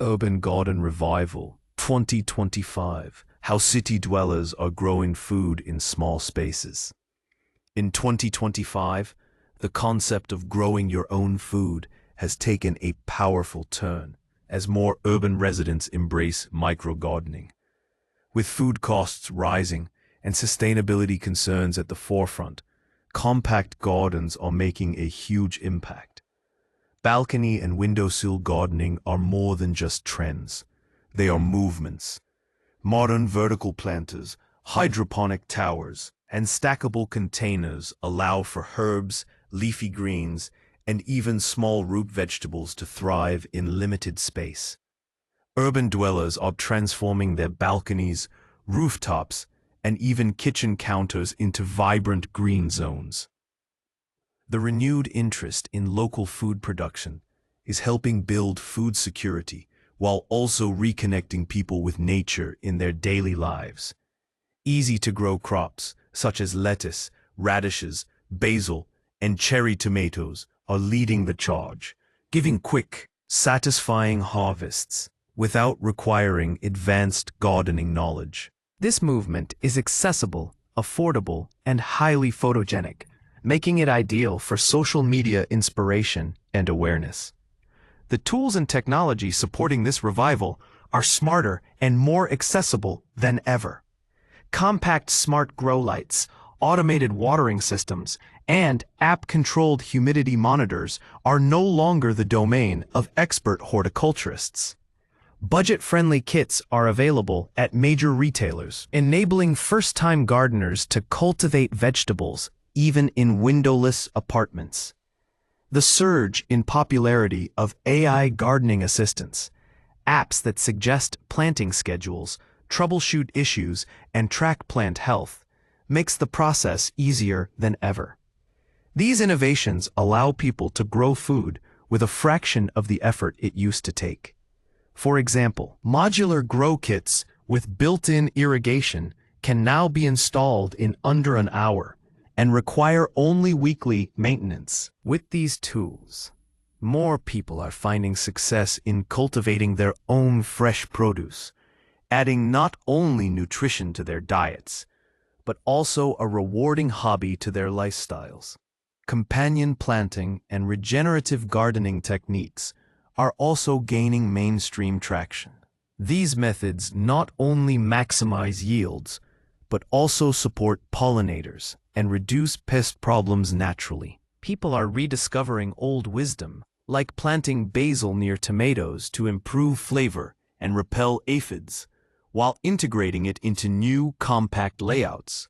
Urban Garden Revival 2025. How city dwellers are growing food in small spaces. In 2025, the concept of growing your own food has taken a powerful turn as more urban residents embrace micro-gardening. With food costs rising and sustainability concerns at the forefront, compact gardens are making a huge impact. Balcony and windowsill gardening are more than just trends. They are movements. Modern vertical planters, hydroponic towers, and stackable containers allow for herbs, leafy greens, and even small root vegetables to thrive in limited space. Urban dwellers are transforming their balconies, rooftops, and even kitchen counters into vibrant green zones. The renewed interest in local food production is helping build food security while also reconnecting people with nature in their daily lives. Easy-to-grow crops such as lettuce, radishes, basil, and cherry tomatoes are leading the charge, giving quick, satisfying harvests without requiring advanced gardening knowledge. This movement is accessible, affordable, and highly photogenic, making it ideal for social media inspiration and awareness. The tools and technology supporting this revival are smarter and more accessible than ever. Compact smart grow lights, automated watering systems, and app-controlled humidity monitors are no longer the domain of expert horticulturists. Budget-friendly kits are available at major retailers, enabling first-time gardeners to cultivate vegetables even in windowless apartments. The surge in popularity of AI gardening assistants, apps that suggest planting schedules, troubleshoot issues, and track plant health, makes the process easier than ever. These innovations allow people to grow food with a fraction of the effort it used to take. For example, modular grow kits with built-in irrigation can now be installed in under an hour and require only weekly maintenance. With these tools, more people are finding success in cultivating their own fresh produce, adding not only nutrition to their diets, but also a rewarding hobby to their lifestyles. Companion planting and regenerative gardening techniques are also gaining mainstream traction. These methods not only maximize yields, but also support pollinators and reduce pest problems naturally. People are rediscovering old wisdom, like planting basil near tomatoes to improve flavor and repel aphids, while integrating it into new compact layouts.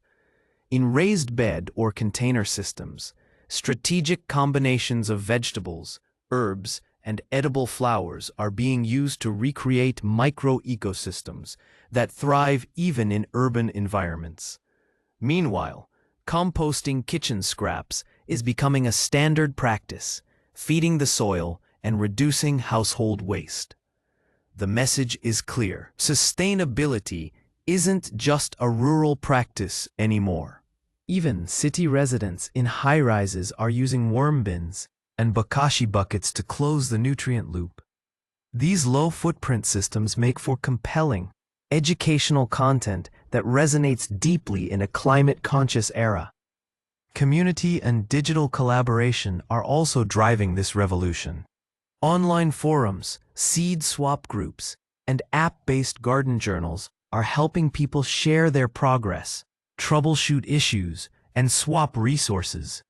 In raised bed or container systems, strategic combinations of vegetables, herbs, and edible flowers are being used to recreate micro-ecosystems that thrive even in urban environments. Meanwhile, composting kitchen scraps is becoming a standard practice, feeding the soil and reducing household waste. The message is clear: sustainability isn't just a rural practice anymore. Even city residents in high-rises are using worm bins and bokashi buckets to close the nutrient loop. These low-footprint systems make for compelling, educational content that resonates deeply in a climate-conscious era. Community and digital collaboration are also driving this revolution. Online forums, seed swap groups, and app-based garden journals are helping people share their progress, troubleshoot issues, and swap resources.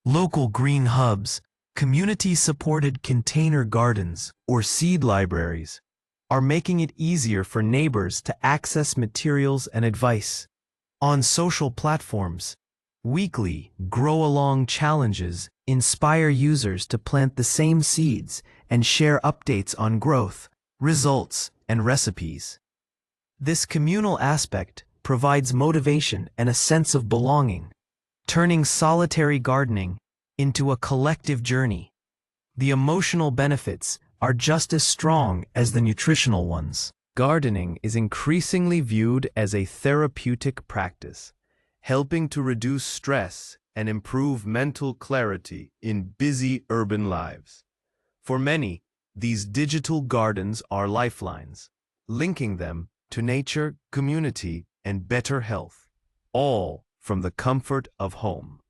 Local green hubs, community-supported container gardens, or seed libraries are making it easier for neighbors to access materials and advice. On social platforms, weekly grow-along challenges inspire users to plant the same seeds and share updates on growth, results, and recipes. This communal aspect provides motivation and a sense of belonging, turning solitary gardening into a collective journey. The emotional benefits are just as strong as the nutritional ones. Gardening is increasingly viewed as a therapeutic practice, helping to reduce stress and improve mental clarity in busy urban lives. For many, These digital gardens are lifelines, linking them to nature, community, and better health, all from the comfort of home.